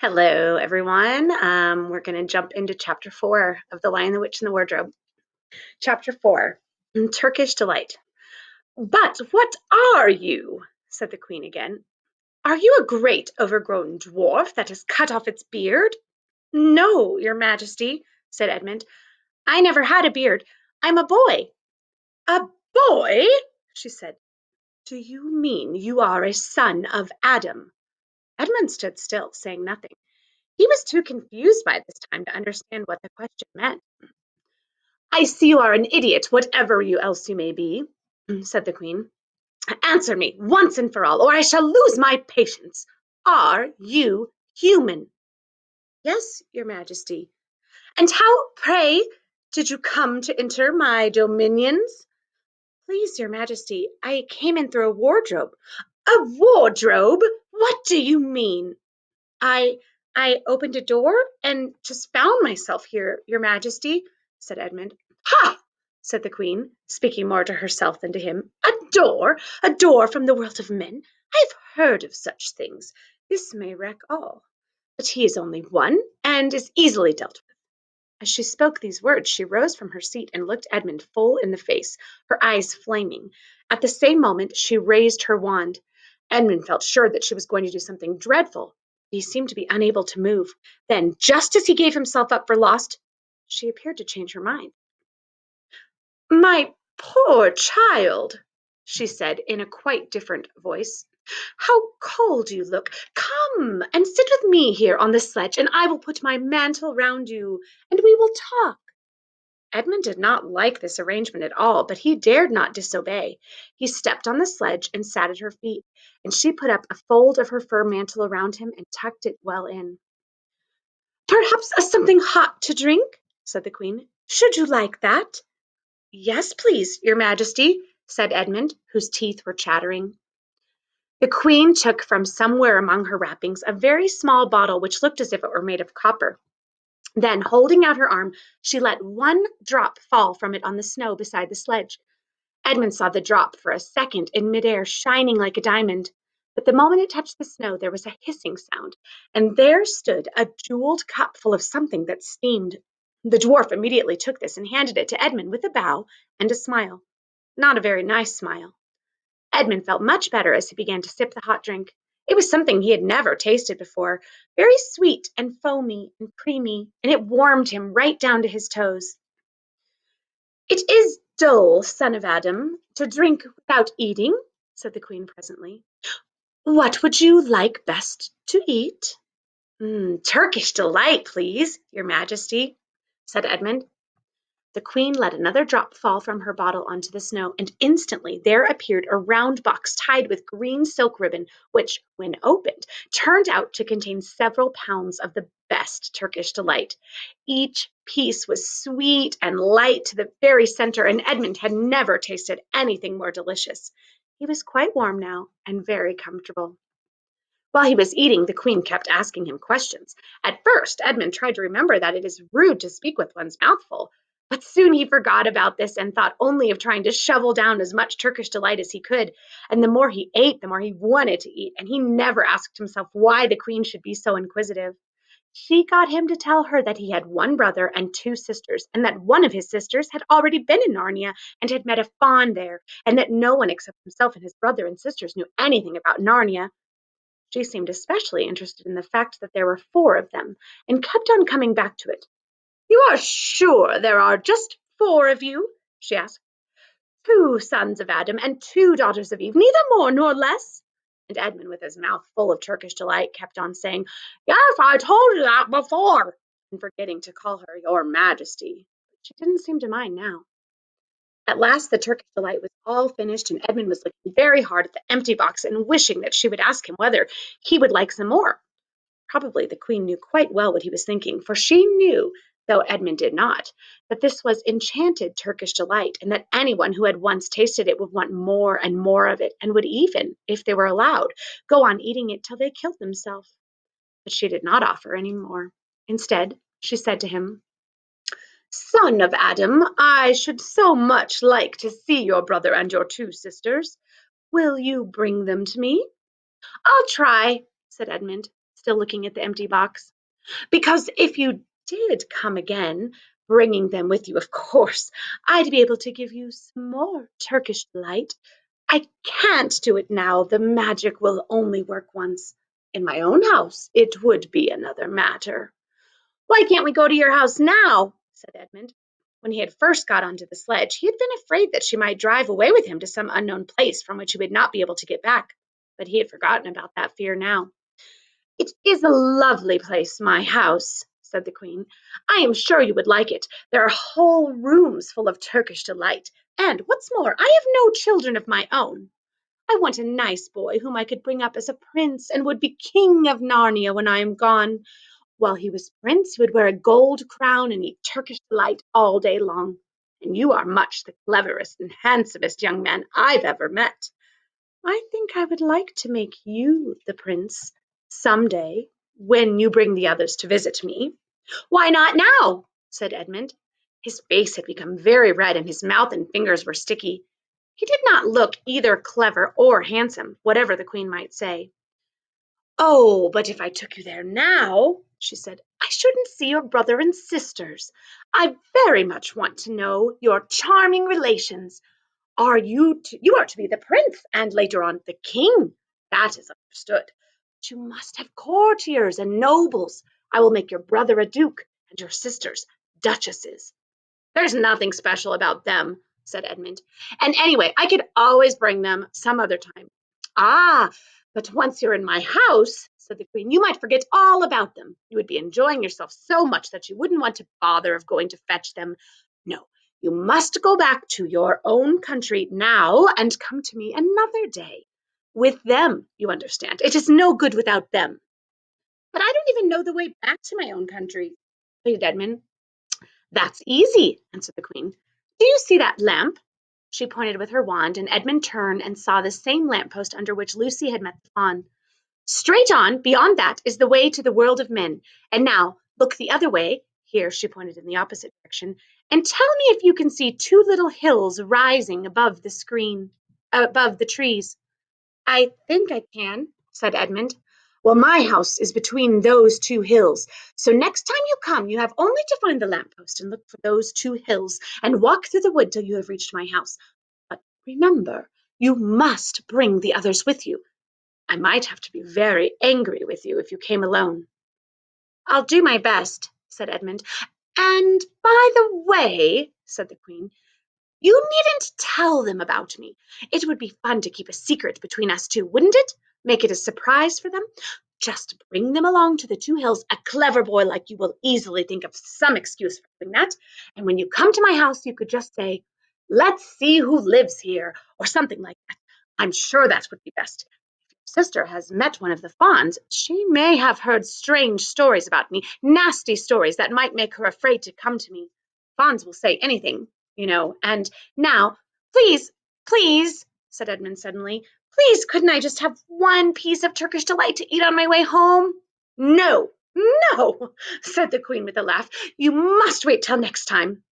Hello, everyone. We're going to jump into chapter 4 of The Lion, the Witch, and the Wardrobe. Chapter 4, Turkish Delight. "But what are you?" said the queen again. "Are you a great overgrown dwarf that has cut off its beard?" "No, your majesty," said Edmund. "I never had a beard. I'm a boy." "A boy?" she said. "Do you mean you are a son of Adam?" Edmund stood still, saying nothing. He was too confused by this time to understand what the question meant. "I see you are an idiot, whatever else you may be," said the queen. "Answer me once and for all, or I shall lose my patience. Are you human?" "Yes, your majesty." "And how, pray, did you come to enter my dominions?" "Please, your majesty, I came in through a wardrobe." "A wardrobe? What do you mean?" I I opened a door and just found myself here, your majesty," said Edmund. "Ha!" said the queen, speaking more to herself than to him. A door from the world of men. I've heard of such things. This may wreck all. But he is only one, and is easily dealt with." As she spoke these words, she rose from her seat and looked Edmund full in the face, her eyes flaming. At the same moment, she raised her wand. Edmund felt sure that she was going to do something dreadful. He seemed to be unable to move. Then, just as he gave himself up for lost, she appeared to change her mind. "My poor child," she said in a quite different voice. "How cold you look! Come and sit with me here on the sledge, and I will put my mantle round you, and we will talk." Edmund did not like this arrangement at all, but he dared not disobey. He stepped on the sledge and sat at her feet, and she put up a fold of her fur mantle around him and tucked it well in. "Perhaps something hot to drink?" said the queen. "Should you like that?" "Yes, please, your majesty," said Edmund, whose teeth were chattering. The queen took from somewhere among her wrappings a very small bottle which looked as if it were made of copper. Then, holding out her arm, she let one drop fall from it on the snow beside the sledge. Edmund saw the drop for a second in midair, shining like a diamond. But the moment it touched the snow, there was a hissing sound, and there stood a jeweled cup full of something that steamed. The dwarf immediately took this and handed it to Edmund with a bow and a smile. Not a very nice smile. Edmund felt much better as he began to sip the hot drink. It was something he had never tasted before, very sweet and foamy and creamy, and it warmed him right down to his toes. "It is dull, son of Adam, to drink without eating," said the queen presently. "What would you like best to eat?" "Turkish delight, please, your majesty," said Edmund. The queen let another drop fall from her bottle onto the snow, and instantly there appeared a round box tied with green silk ribbon, which, when opened, turned out to contain several pounds of the best Turkish delight. Each piece was sweet and light to the very center, and Edmund had never tasted anything more delicious. He was quite warm now and very comfortable. While he was eating, the queen kept asking him questions. At first, Edmund tried to remember that it is rude to speak with one's mouth full, but soon he forgot about this and thought only of trying to shovel down as much Turkish delight as he could. And the more he ate, the more he wanted to eat, and he never asked himself why the queen should be so inquisitive. She got him to tell her that he had one brother and two sisters, and that one of his sisters had already been in Narnia and had met a faun there, and that no one except himself and his brother and sisters knew anything about Narnia. She seemed especially interested in the fact that there were four of them, and kept on coming back to it. "You are sure there are just four of you?" she asked. "Two sons of Adam and two daughters of Eve, neither more nor less?" And Edmund, with his mouth full of Turkish delight, kept on saying, "Yes, I told you that before," and forgetting to call her your majesty. But she didn't seem to mind now. At last the Turkish delight was all finished, and Edmund was looking very hard at the empty box and wishing that she would ask him whether he would like some more. Probably the queen knew quite well what he was thinking, for she knew, though Edmund did not, that this was enchanted Turkish delight, and that anyone who had once tasted it would want more and more of it, and would even, if they were allowed, go on eating it till they killed themselves. But she did not offer any more. Instead, she said to him, "Son of Adam, I should so much like to see your brother and your two sisters. Will you bring them to me?" "I'll try," said Edmund, still looking at the empty box. Because if you did come again, bringing them with you, of course, I'd be able to give you some more Turkish delight. I can't do it now. The magic will only work once. In my own house, it would be another matter. Why can't we go to your house now? Said Edmund. When he had first got onto the sledge, he had been afraid that she might drive away with him to some unknown place from which he would not be able to get back. But he had forgotten about that fear now. It is a lovely place, my house, said the queen. I am sure you would like it. There are whole rooms full of Turkish delight. And what's more, I have no children of my own. I want a nice boy whom I could bring up as a prince and would be king of Narnia when I am gone. While he was prince, he would wear a gold crown and eat Turkish delight all day long. And you are much the cleverest and handsomest young man I've ever met. I think I would like to make you the prince some day when you bring the others to visit me. Why not now? Said Edmund. His face had become very red and his mouth and fingers were sticky. He did not look either clever or handsome, whatever the queen might say. Oh, but if I took you there now, she said, I shouldn't see your brother and sisters. I very much want to know your charming relations. You are to be the prince and later on the king. That is understood. But you must have courtiers and nobles. I will make your brother a duke and your sisters duchesses. There's nothing special about them, said Edmund. And anyway, I could always bring them some other time. Ah, but once you're in my house, said the queen, you might forget all about them. You would be enjoying yourself so much that you wouldn't want to bother of going to fetch them. No, you must go back to your own country now and come to me another day. With them, you understand. It is no good without them. But I don't even know the way back to my own country, pleaded Edmund. That's easy, answered the queen. Do you see that lamp? She pointed with her wand, and Edmund turned and saw the same lamp post under which Lucy had met the fawn. Straight on, beyond that, is the way to the world of men. And now, look the other way, here she pointed in the opposite direction, and tell me if you can see two little hills rising above the above the trees. I think I can, said Edmund. Well, my house is between those two hills. So next time you come, you have only to find the lamppost and look for those two hills and walk through the wood till you have reached my house. But remember, you must bring the others with you. I might have to be very angry with you if you came alone. I'll do my best, said Edmund. And by the way, said the queen, you needn't tell them about me. It would be fun to keep a secret between us two, wouldn't it? Make it a surprise for them. Just bring them along to the two hills. A clever boy like you will easily think of some excuse for doing that. And when you come to my house, you could just say, let's see who lives here, or something like that. I'm sure that would be best. If your sister has met one of the fawns, she may have heard strange stories about me, nasty stories that might make her afraid to come to me. Fawns will say anything, and now, please, said Edmund suddenly, please, couldn't I just have one piece of Turkish delight to eat on my way home? No, no, said the queen with a laugh. You must wait till next time.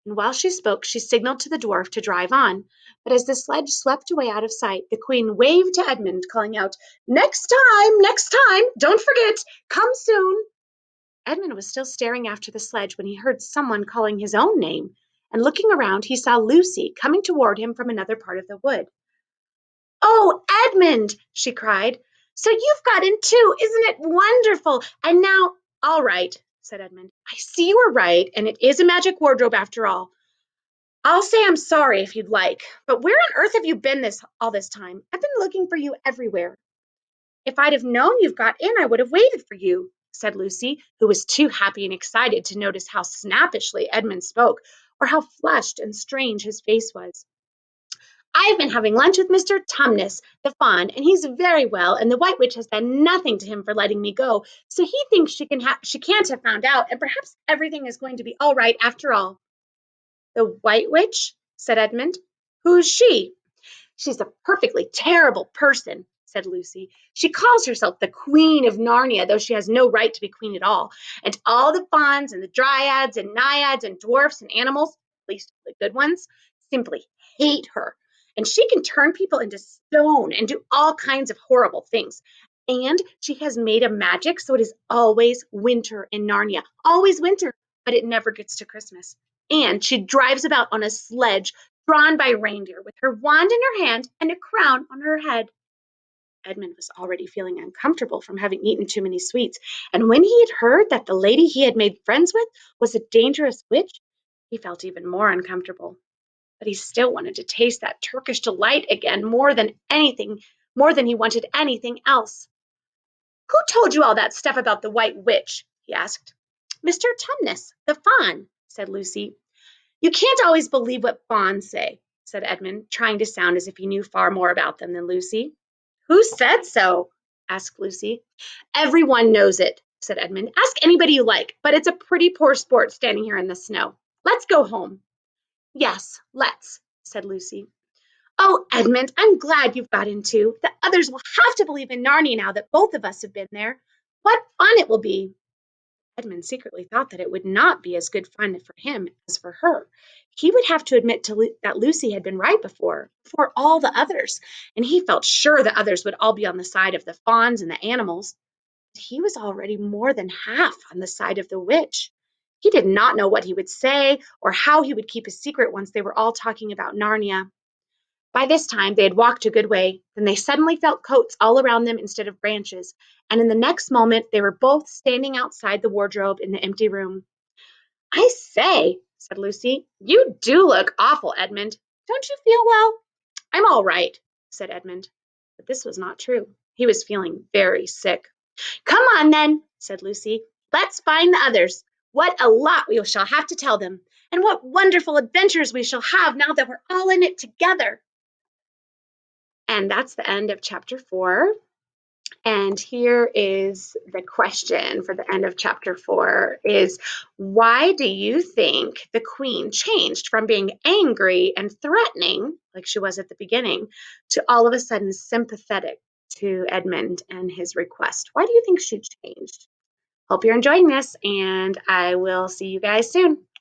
And while she spoke, she signaled to the dwarf to drive on. But as the sledge swept away out of sight, the queen waved to Edmund, calling out, next time, don't forget, come soon. Edmund was still staring after the sledge when he heard someone calling his own name, and looking around, he saw Lucy coming toward him from another part of the wood. Oh, Edmund, she cried. So you've got in too. Isn't it wonderful? And now, all right, said Edmund. I see you were right, and it is a magic wardrobe after all. I'll say I'm sorry if you'd like, but where on earth have you been all this time? I've been looking for you everywhere. If I'd have known you've got in, I would have waited for you, said Lucy, who was too happy and excited to notice how snappishly Edmund spoke, or how flushed and strange his face was. I've been having lunch with Mr. Tumnus, the fawn, and he's very well, and the White Witch has done nothing to him for letting me go, so he thinks she can't have found out, and perhaps everything is going to be all right after all. The White Witch? Said Edmund. Who's she? She's a perfectly terrible person, said Lucy. She calls herself the Queen of Narnia, though she has no right to be queen at all. And all the fauns and the dryads and naiads and dwarfs and animals, at least the good ones, simply hate her. And she can turn people into stone and do all kinds of horrible things. And she has made a magic so it is always winter in Narnia. Always winter, but it never gets to Christmas. And she drives about on a sledge drawn by reindeer with her wand in her hand and a crown on her head. Edmund was already feeling uncomfortable from having eaten too many sweets, and when he had heard that the lady he had made friends with was a dangerous witch, he felt even more uncomfortable. But he still wanted to taste that Turkish delight again more than he wanted anything else. Who told you all that stuff about the White Witch? He asked. Mr. Tumnus, the faun, said Lucy. You can't always believe what fawns say, said Edmund, trying to sound as if he knew far more about them than Lucy. Who said so? Asked Lucy. Everyone knows it, said Edmund. Ask anybody you like, but it's a pretty poor sport standing here in the snow. Let's go home. Yes, let's, said Lucy. Oh, Edmund, I'm glad you've got in too. The others will have to believe in Narnia now that both of us have been there. What fun it will be! Edmund secretly thought that it would not be as good fun for him as for her. He would have to admit that Lucy had been right before all the others, and he felt sure the others would all be on the side of the fawns and the animals. But he was already more than half on the side of the witch. He did not know what he would say or how he would keep a secret once they were all talking about Narnia. By this time they had walked a good way, then they suddenly felt coats all around them instead of branches, and in the next moment they were both standing outside the wardrobe in the empty room. I say, said Lucy, you do look awful, Edmund. Don't you feel well? I'm all right, said Edmund. But this was not true. He was feeling very sick. Come on, then, said Lucy. Let's find the others. What a lot we shall have to tell them, and what wonderful adventures we shall have now that we're all in it together. And that's the end of chapter 4. And here is the question for the end of chapter 4 is, why do you think the queen changed from being angry and threatening, like she was at the beginning, to all of a sudden sympathetic to Edmund and his request? Why do you think she changed? Hope you're enjoying this, and I will see you guys soon.